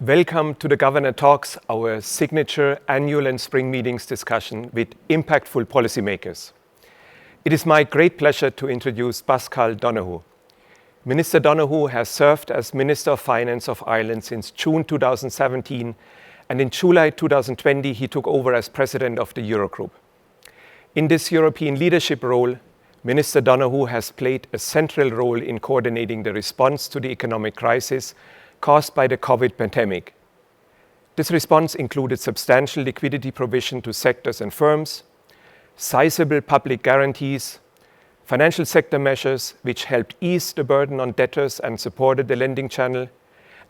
Welcome to the Governor Talks, our signature annual and spring meetings discussion with impactful policymakers. It is my great pleasure to introduce Pascal Donohoe. Minister Donohoe has served as Minister of Finance of Ireland since June 2017, and in July 2020 he took over as President of the Eurogroup. In this European leadership role, Minister Donohoe has played a central role in coordinating the response to the economic crisis caused by the COVID pandemic. This response included substantial liquidity provision to sectors and firms, sizable public guarantees, financial sector measures which helped ease the burden on debtors and supported the lending channel,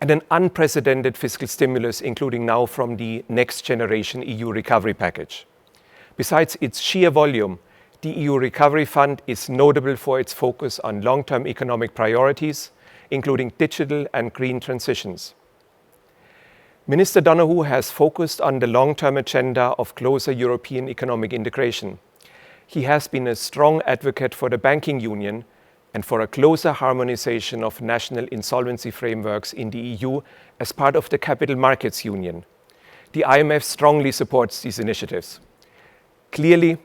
and an unprecedented fiscal stimulus, including now from the Next Generation EU Recovery Package. Besides its sheer volume, the EU Recovery Fund is notable for its focus on long-term economic priorities, including digital and green transitions. Minister Donohoe has focused on the long-term agenda of closer European economic integration. He has been a strong advocate for the banking union and for a closer harmonization of national insolvency frameworks in the EU as part of the Capital Markets Union. The IMF strongly supports these initiatives. Clearly,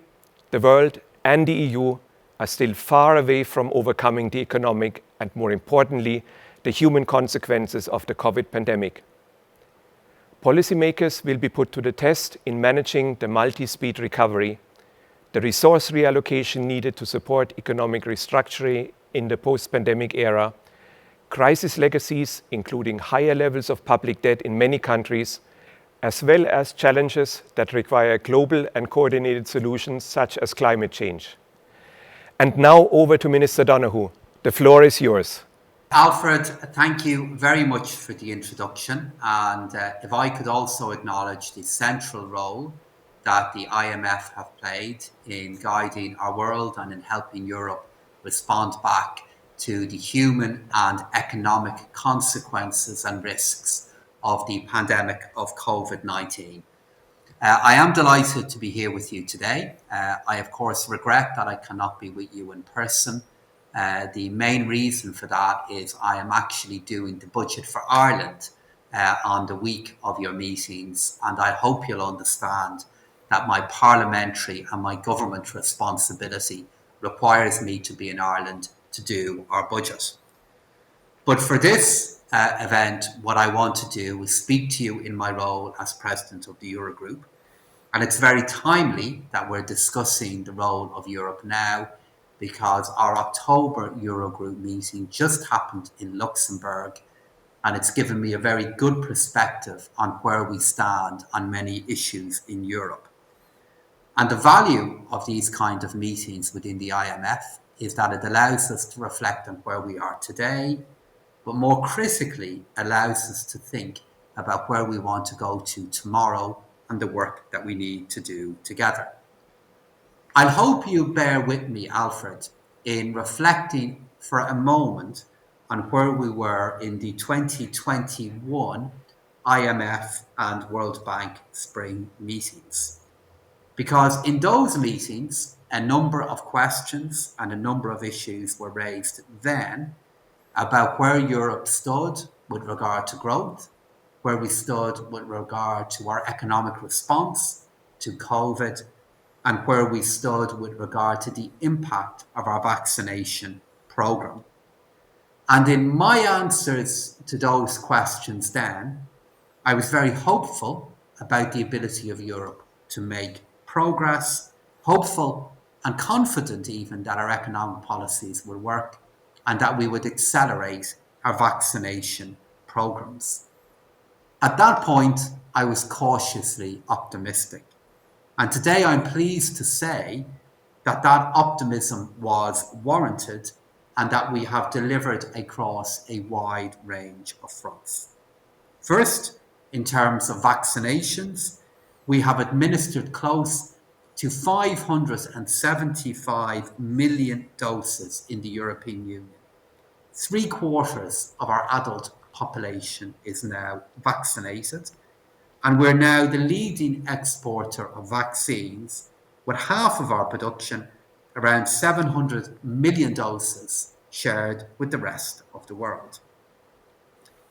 the world and the EU are still far away from overcoming the economic and, more importantly, the human consequences of the COVID pandemic. Policymakers will be put to the test in managing the multi-speed recovery, the resource reallocation needed to support economic restructuring in the post-pandemic era, crisis legacies, including higher levels of public debt in many countries, as well as challenges that require global and coordinated solutions such as climate change. And now over to Minister Donohoe. The floor is yours. Alfred, thank you very much for the introduction. And if I could also acknowledge the central role that the IMF have played in guiding our world and in helping Europe respond back to the human and economic consequences and risks of the pandemic of COVID-19. I am delighted to be here with you today. I, of course, regret that I cannot be with you in person. The main reason for that is I am actually doing the budget for Ireland on the week of your meetings, and I hope you'll understand that my parliamentary and my government responsibility requires me to be in Ireland to do our budget. But for this event, what I want to do is speak to you in my role as President of the Eurogroup. And it's very timely that we're discussing the role of Europe now, because our October Eurogroup meeting just happened in Luxembourg, and it's given me a very good perspective on where we stand on many issues in Europe. And the value of these kind of meetings within the IMF is that it allows us to reflect on where we are today, but more critically allows us to think about where we want to go to tomorrow and the work that we need to do together. I hope you bear with me, Alfred, in reflecting for a moment on where we were in the 2021 IMF and World Bank spring meetings. Because in those meetings, a number of questions and a number of issues were raised then about where Europe stood with regard to growth, where we stood with regard to our economic response to COVID, and where we stood with regard to the impact of our vaccination program. And in my answers to those questions then, I was very hopeful about the ability of Europe to make progress, hopeful and confident even that our economic policies would work and that we would accelerate our vaccination programs. At that point, I was cautiously optimistic. And today I'm pleased to say that that optimism was warranted and that we have delivered across a wide range of fronts. First, in terms of vaccinations, we have administered close to 575 million doses in the European Union. 3/4 of our adult population is now vaccinated, and we're now the leading exporter of vaccines, with half of our production, around 700 million doses, shared with the rest of the world.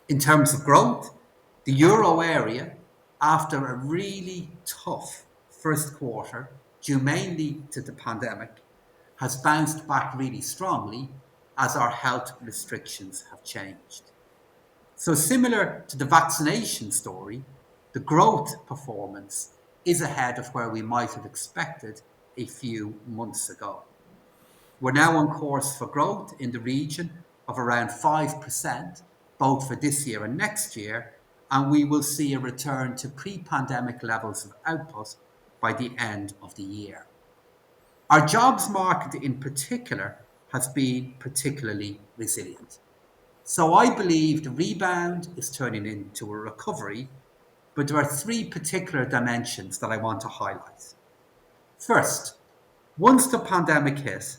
In terms of growth, The euro area, after a really tough first quarter, due mainly to the pandemic, has bounced back really strongly as our health restrictions have changed. So similar to the vaccination story, the growth performance is ahead of where we might have expected a few months ago. We're now on course for growth in the region of around 5%, both for this year and next year, and we will see a return to pre-pandemic levels of output by the end of the year. Our jobs market in particular has been particularly resilient. So I believe the rebound is turning into a recovery, but there are three particular dimensions that I want to highlight. First, once the pandemic hit,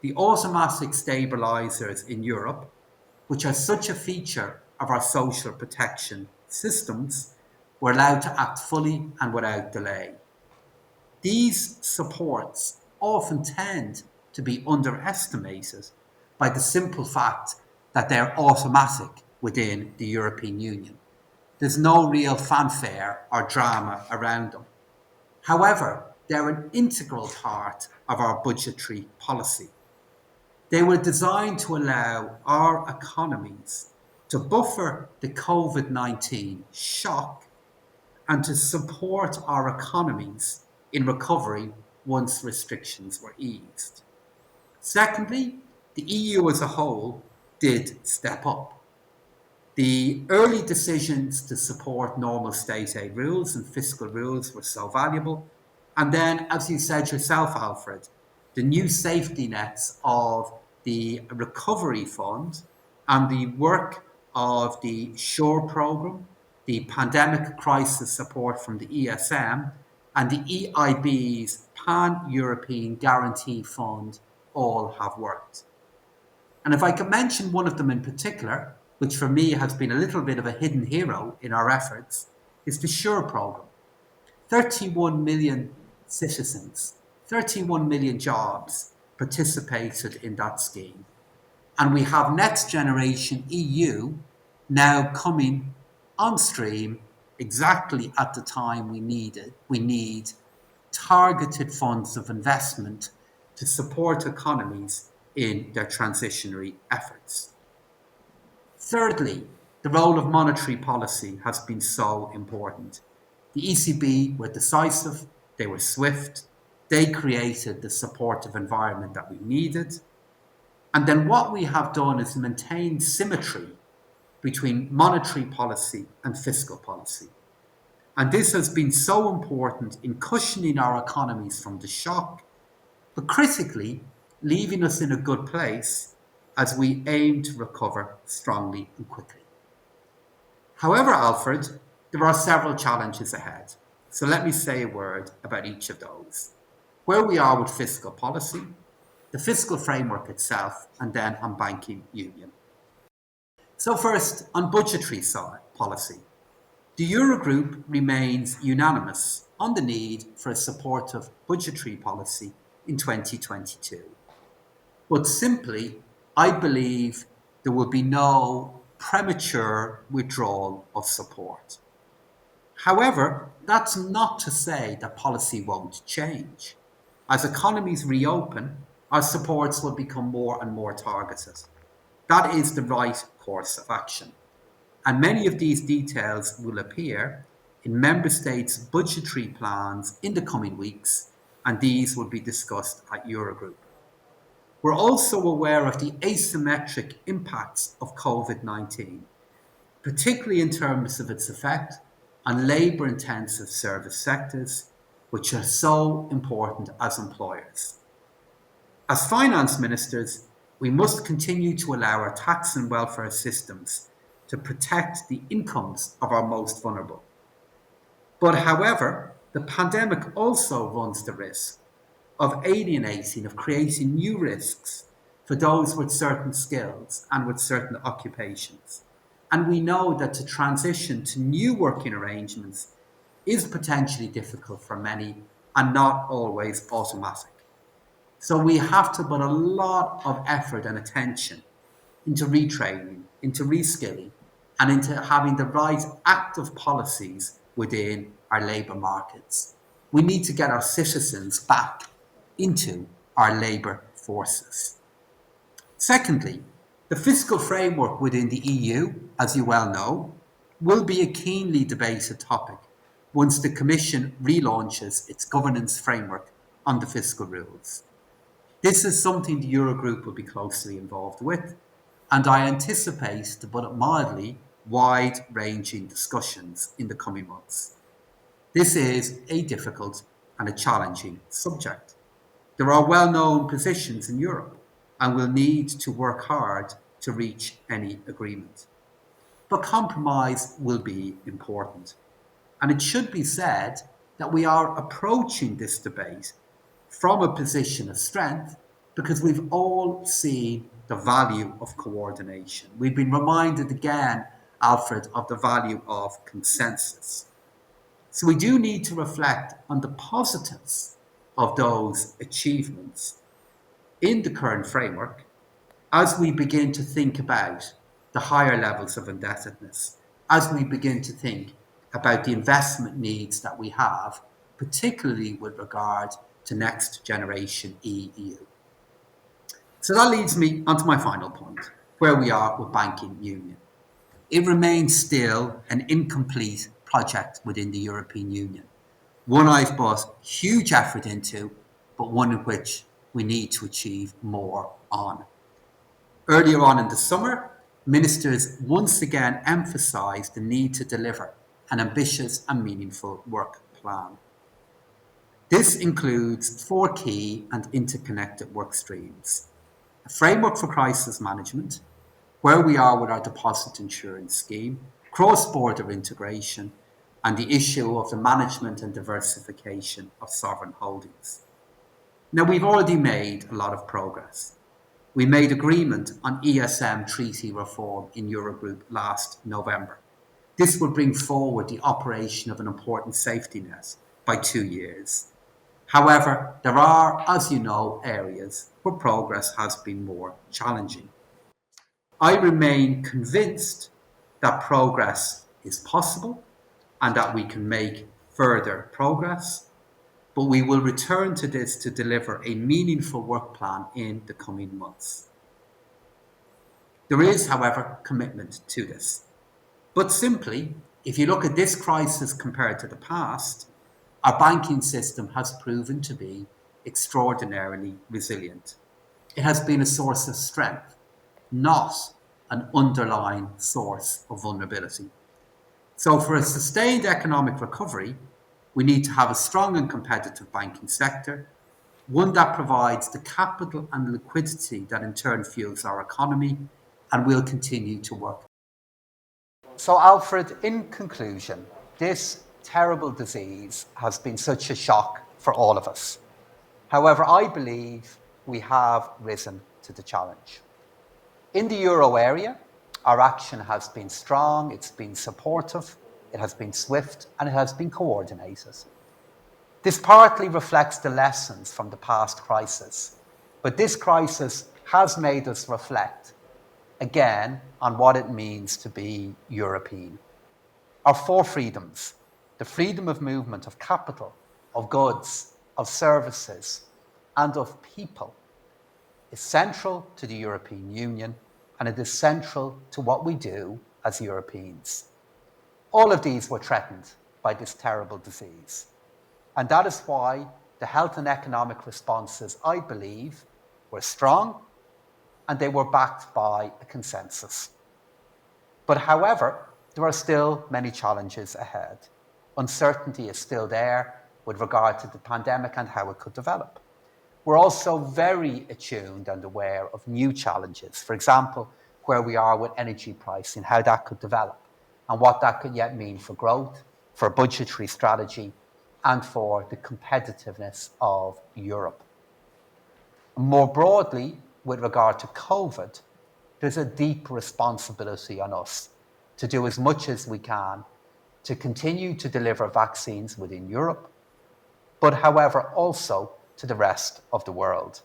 the automatic stabilizers in Europe, which are such a feature of our social protection systems, were allowed to act fully and without delay. These supports often tend to be underestimated by the simple fact that they're automatic within the European Union. There's no real fanfare or drama around them. However, they're an integral part of our budgetary policy. They were designed to allow our economies to buffer the COVID-19 shock and to support our economies in recovery once restrictions were eased. Secondly, the EU as a whole did step up. The early decisions to support normal state aid rules and fiscal rules were so valuable. And then, as you said yourself, Alfred, the new safety nets of the recovery fund and the work of the SURE programme, the pandemic crisis support from the ESM, and the EIB's pan-European guarantee fund all have worked. And if I can mention one of them in particular, which for me has been a little bit of a hidden hero in our efforts, is the SURE programme. 31 million citizens, 31 million jobs participated in that scheme. And we have Next Generation EU now coming on stream exactly at the time we need targeted funds of investment to support economies in their transitionary efforts. Thirdly, the role of monetary policy has been so important. The ECB were decisive, they were swift, they created the supportive environment that we needed. And then what we have done is maintain symmetry between monetary policy and fiscal policy. And this has been so important in cushioning our economies from the shock, but critically, leaving us in a good place as we aim to recover strongly and quickly. However, Alfred, there are several challenges ahead. So let me say a word about each of those. Where we are with fiscal policy, the fiscal framework itself, and then on banking union. So first, on budgetary policy. The Eurogroup remains unanimous on the need for a supportive budgetary policy in 2022. But simply, I believe there will be no premature withdrawal of support. However, that's not to say that policy won't change. As economies reopen, our supports will become more and more targeted. That is the right course of action. And many of these details will appear in Member States' budgetary plans in the coming weeks, and these will be discussed at Eurogroup. We're also aware of the asymmetric impacts of COVID-19, particularly in terms of its effect on labour-intensive service sectors, which are so important as employers. As finance ministers, we must continue to allow our tax and welfare systems to protect the incomes of our most vulnerable. But however, the pandemic also runs the risk of alienating, of creating new risks for those with certain skills and with certain occupations. And we know that to transition to new working arrangements is potentially difficult for many and not always automatic. So we have to put a lot of effort and attention into retraining, into reskilling, and into having the right active policies within our labour markets. We need to get our citizens back into our labour forces. Secondly, the fiscal framework within the EU, as you well know, will be a keenly debated topic once the Commission relaunches its governance framework on the fiscal rules. This is something the Eurogroup will be closely involved with, and I anticipate, to put it mildly, wide-ranging discussions in the coming months. This is a difficult and a challenging subject. There are well-known positions in Europe, and we'll need to work hard to reach any agreement. But compromise will be important. And it should be said that we are approaching this debate from a position of strength because we've all seen the value of coordination. We've been reminded again, Alfred, of the value of consensus. So we do need to reflect on the positives of those achievements in the current framework as we begin to think about the higher levels of indebtedness, as we begin to think about the investment needs that we have, particularly with regard to next generation EU. So that leads me onto my final point, where we are with banking union. It remains still an incomplete project within the European Union, one I've put huge effort into, but one in which we need to achieve more on. Earlier on in the summer, ministers once again emphasised the need to deliver an ambitious and meaningful work plan. This includes 4 key and interconnected work streams: a framework for crisis management, where we are with our deposit insurance scheme, cross-border integration, and the issue of the management and diversification of sovereign holdings. Now, we've already made a lot of progress. We made agreement on ESM treaty reform in Eurogroup last November. This will bring forward the operation of an important safety net by 2 years. However, there are, as you know, areas where progress has been more challenging. I remain convinced that progress is possible and that we can make further progress, but we will return to this to deliver a meaningful work plan in the coming months. There is, however, commitment to this. But simply, if you look at this crisis compared to the past, our banking system has proven to be extraordinarily resilient. It has been a source of strength, not an underlying source of vulnerability. So for a sustained economic recovery, we need to have a strong and competitive banking sector, one that provides the capital and liquidity that in turn fuels our economy, and will continue to work. So Alfred, in conclusion, this terrible disease has been such a shock for all of us. However, I believe we have risen to the challenge. In the euro area, our action has been strong, it's been supportive, it has been swift, and it has been coordinated. This partly reflects the lessons from the past crisis, but this crisis has made us reflect again on what it means to be European. Our 4 freedoms, the freedom of movement of capital, of goods, of services, and of people, is central to the European Union, and it is central to what we do as Europeans. All of these were threatened by this terrible disease. And that is why the health and economic responses, I believe, were strong and they were backed by a consensus. But however, there are still many challenges ahead. Uncertainty is still there with regard to the pandemic and how it could develop. We're also very attuned and aware of new challenges. For example, where we are with energy pricing, how that could develop, and what that could yet mean for growth, for budgetary strategy, and for the competitiveness of Europe. More broadly, with regard to COVID, there's a deep responsibility on us to do as much as we can to continue to deliver vaccines within Europe, but however also to the rest of the world.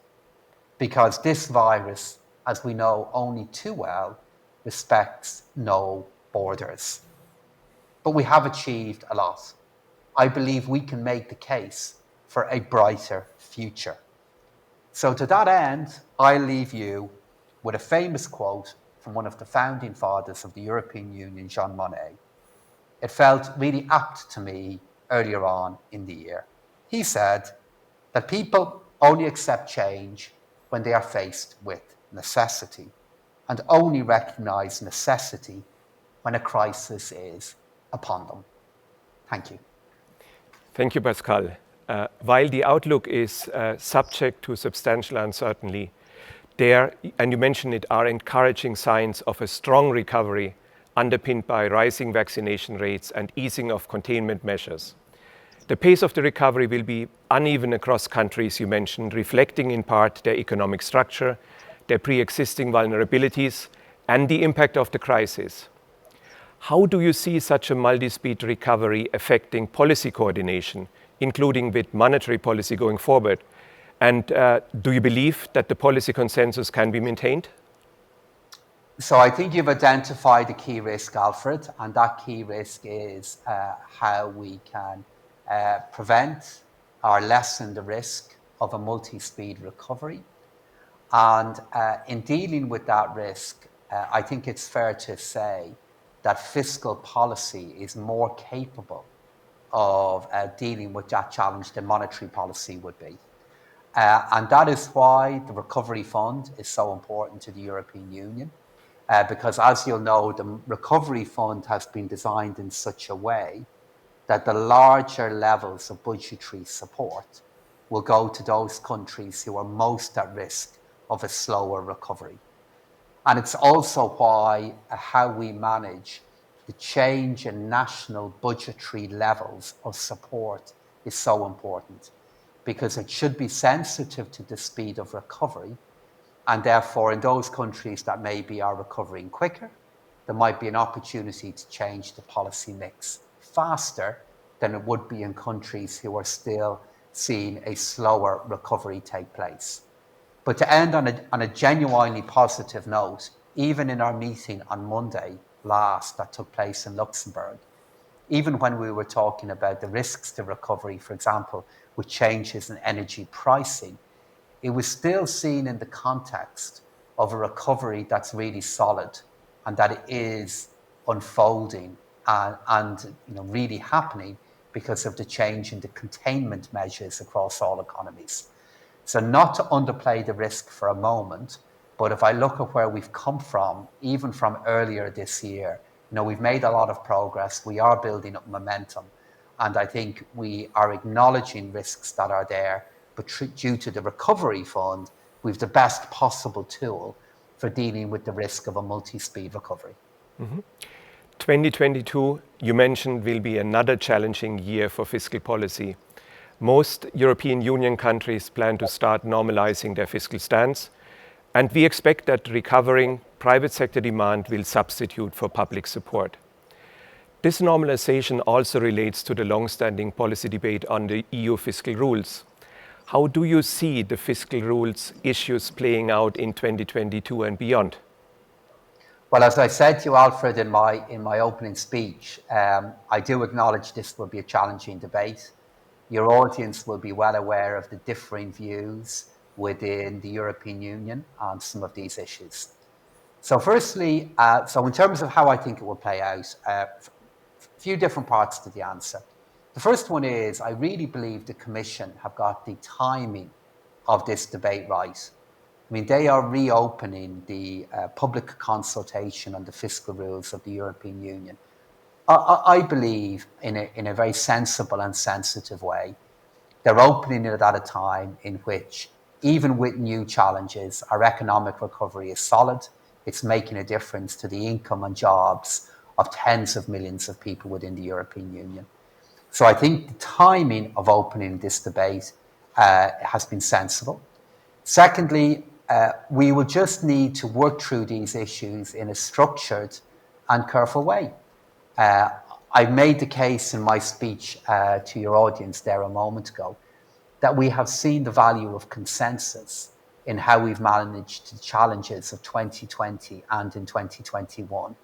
Because this virus, as we know only too well, respects no borders. But we have achieved a lot. I believe we can make the case for a brighter future. So to that end, I leave you with a famous quote from one of the founding fathers of the European Union, Jean Monnet. It felt really apt to me earlier on in the year. He said that people only accept change when they are faced with necessity, and only recognize necessity when a crisis is upon them. Thank you. Thank you, Pascal. While the outlook is subject to substantial uncertainty, there, and you mentioned it, are encouraging signs of a strong recovery underpinned by rising vaccination rates and easing of containment measures. The pace of the recovery will be uneven across countries, you mentioned, reflecting in part their economic structure, their pre-existing vulnerabilities, and the impact of the crisis. How do you see such a multi-speed recovery affecting policy coordination, including with monetary policy going forward? And do you believe that the policy consensus can be maintained? So I think you've identified the key risk, Alfred, and that key risk is how we can prevent or lessen the risk of a multi-speed recovery. And in dealing with that risk, I think it's fair to say that fiscal policy is more capable of dealing with that challenge than monetary policy would be. And that is why the Recovery Fund is so important to the European Union, because as you'll know, the Recovery Fund has been designed in such a way that the larger levels of budgetary support will go to those countries who are most at risk of a slower recovery. And it's also why how we manage the change in national budgetary levels of support is so important, because it should be sensitive to the speed of recovery. And therefore, in those countries that maybe are recovering quicker, there might be an opportunity to change the policy mix faster than it would be in countries who are still seeing a slower recovery take place. But to end on a genuinely positive note, even in our meeting on Monday last that took place in Luxembourg, even when we were talking about the risks to recovery, for example, with changes in energy pricing, it was still seen in the context of a recovery that's really solid and that it is unfolding and really happening because of the change in the containment measures across all economies. So not to underplay the risk for a moment, but if I look at where we've come from, even from earlier this year, we've made a lot of progress. We are building up momentum. And I think we are acknowledging risks that are there, but due to the Recovery Fund, we've the best possible tool for dealing with the risk of a multi-speed recovery. 2022, you mentioned, will be another challenging year for fiscal policy. Most European Union countries plan to start normalizing their fiscal stance, and we expect that recovering private sector demand will substitute for public support. This normalization also relates to the long-standing policy debate on the EU fiscal rules. How do you see the fiscal rules issues playing out in 2022 and beyond? Well, as I said to you, Alfred, in my opening speech, I do acknowledge this will be a challenging debate. Your audience will be well aware of the differing views within the European Union on some of these issues. So firstly, in terms of how I think it will play out, a few different parts to the answer. The first one is, I really believe the Commission have got the timing of this debate right. I mean, they are reopening the public consultation on the fiscal rules of the European Union. I believe in a very sensible and sensitive way. They're opening it at a time in which, even with new challenges, our economic recovery is solid. It's making a difference to the income and jobs of tens of millions of people within the European Union. So I think the timing of opening this debate has been sensible. Secondly, we will just need to work through these issues in a structured and careful way. I made the case in my speech to your audience there a moment ago that we have seen the value of consensus in how we've managed the challenges of 2020 and in 2021.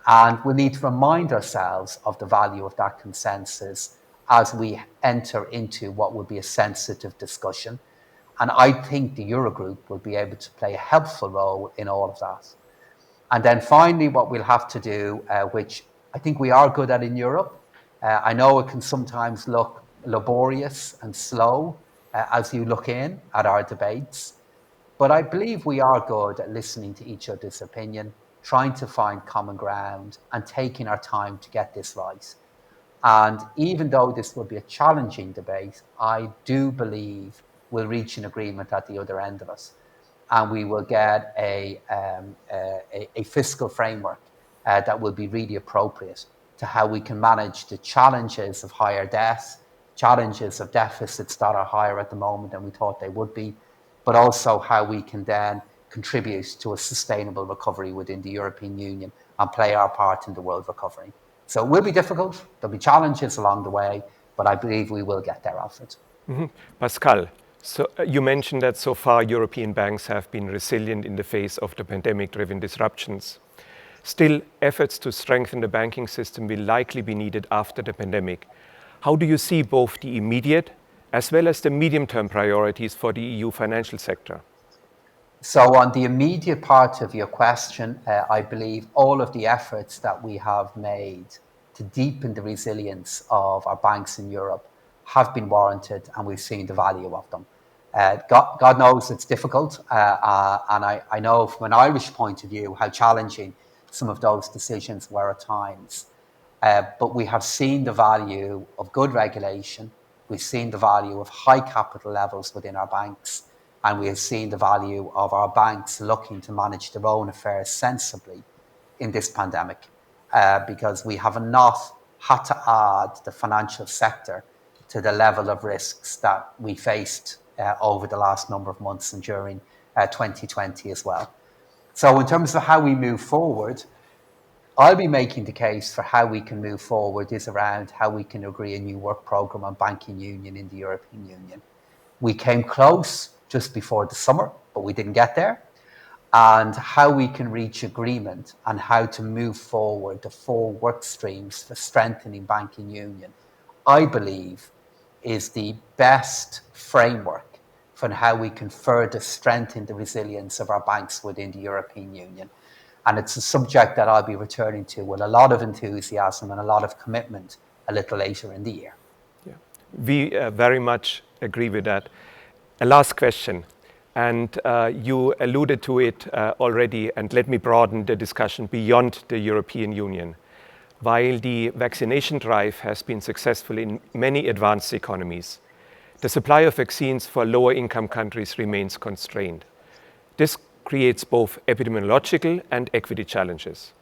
And we need to remind ourselves of the value of that consensus as we enter into what will be a sensitive discussion. And I think the Eurogroup will be able to play a helpful role in all of that. And then finally, what we'll have to do, which I think we are good at in Europe, I know it can sometimes look laborious and slow as you look in at our debates, but I believe we are good at listening to each other's opinion, trying to find common ground and taking our time to get this right. And even though this will be a challenging debate, I do believe we'll reach an agreement at the other end of it. And we will get a fiscal framework that will be really appropriate to how we can manage the challenges of higher debt, challenges of deficits that are higher at the moment than we thought they would be, but also how we can then contribute to a sustainable recovery within the European Union and play our part in the world recovery. So it will be difficult, there'll be challenges along the way, but I believe we will get there, Alfred. Pascal, so you mentioned that so far European banks have been resilient in the face of the pandemic-driven disruptions. Still, efforts to strengthen the banking system will likely be needed after the pandemic. How do you see both the immediate as well as the medium-term priorities for the EU financial sector? So on the immediate part of your question, I believe all of the efforts that we have made to deepen the resilience of our banks in Europe have been warranted, and we've seen the value of them. God knows it's difficult, and I know from an Irish point of view how challenging some of those decisions were at times. But we have seen the value of good regulation, we've seen the value of high capital levels within our banks, and we have seen the value of our banks looking to manage their own affairs sensibly in this pandemic, because we have not had to add the financial sector to the level of risks that we faced over the last number of months and during 2020 as well. So in terms of how we move forward, I'll be making the case for how we can move forward is around how we can agree a new work programme on banking union in the European Union. We came close just before the summer, but we didn't get there. And how we can reach agreement on how to move forward the 4 work streams for strengthening banking union, I believe, is the best framework for how we can further strengthen the resilience of our banks within the European Union. And it's a subject that I'll be returning to with a lot of enthusiasm and a lot of commitment a little later in the year. Yeah. We very much agree with that. A last question, and you alluded to it already, and let me broaden the discussion beyond the European Union. While the vaccination drive has been successful in many advanced economies, the supply of vaccines for lower income countries remains constrained. This creates both epidemiological and equity challenges.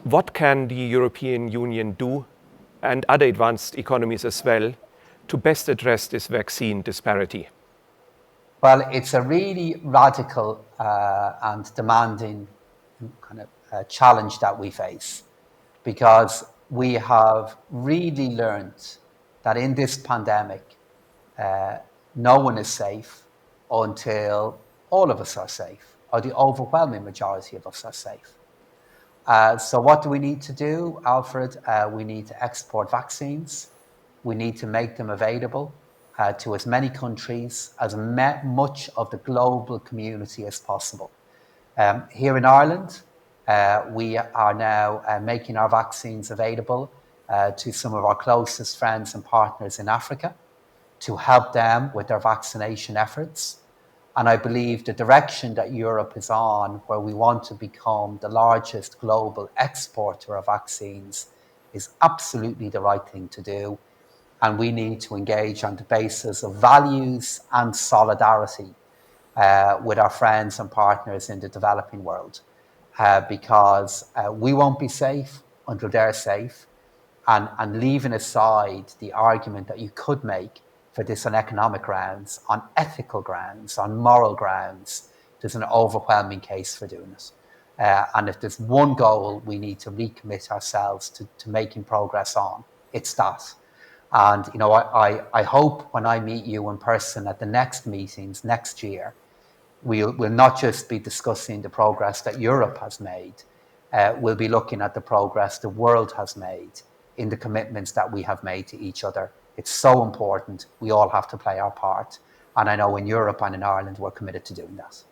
What can the European Union do, and other advanced economies as well, to best address this vaccine disparity? Well, it's a really radical and demanding kind of challenge that we face, because we have really learned that in this pandemic, no one is safe until all of us are safe, or the overwhelming majority of us are safe. So what do we need to do, Alfred? We need to export vaccines. We need to make them available to as many countries, as much of the global community as possible. Here in Ireland, we are now making our vaccines available to some of our closest friends and partners in Africa to help them with their vaccination efforts. And I believe the direction that Europe is on, where we want to become the largest global exporter of vaccines, is absolutely the right thing to do. And we need to engage on the basis of values and solidarity with our friends and partners in the developing world, because we won't be safe until they're safe. And leaving aside the argument that you could make for this on economic grounds, on ethical grounds, on moral grounds, there's an overwhelming case for doing it. And if there's one goal we need to recommit ourselves to making progress on, it's that. And you know, I hope when I meet you in person at the next meetings next year, we'll not just be discussing the progress that Europe has made, we'll be looking at the progress the world has made in the commitments that we have made to each other. It's so important. We all have to play our part. And I know in Europe and in Ireland, we're committed to doing that.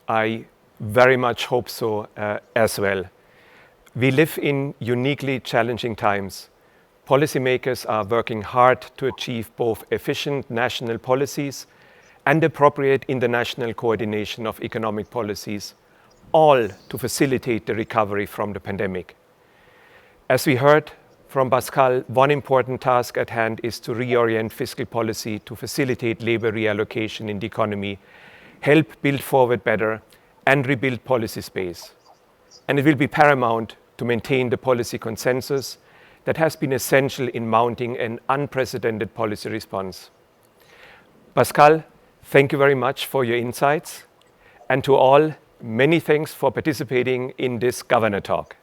I very much hope so as well. We live in uniquely challenging times. Policymakers are working hard to achieve both efficient national policies and appropriate international coordination of economic policies, all to facilitate the recovery from the pandemic. As we heard from Pascal, one important task at hand is to reorient fiscal policy to facilitate labor reallocation in the economy, help build forward better, and rebuild policy space. And it will be paramount to maintain the policy consensus that has been essential in mounting an unprecedented policy response. Pascal, thank you very much for your insights. And to all, many thanks for participating in this Governor Talk.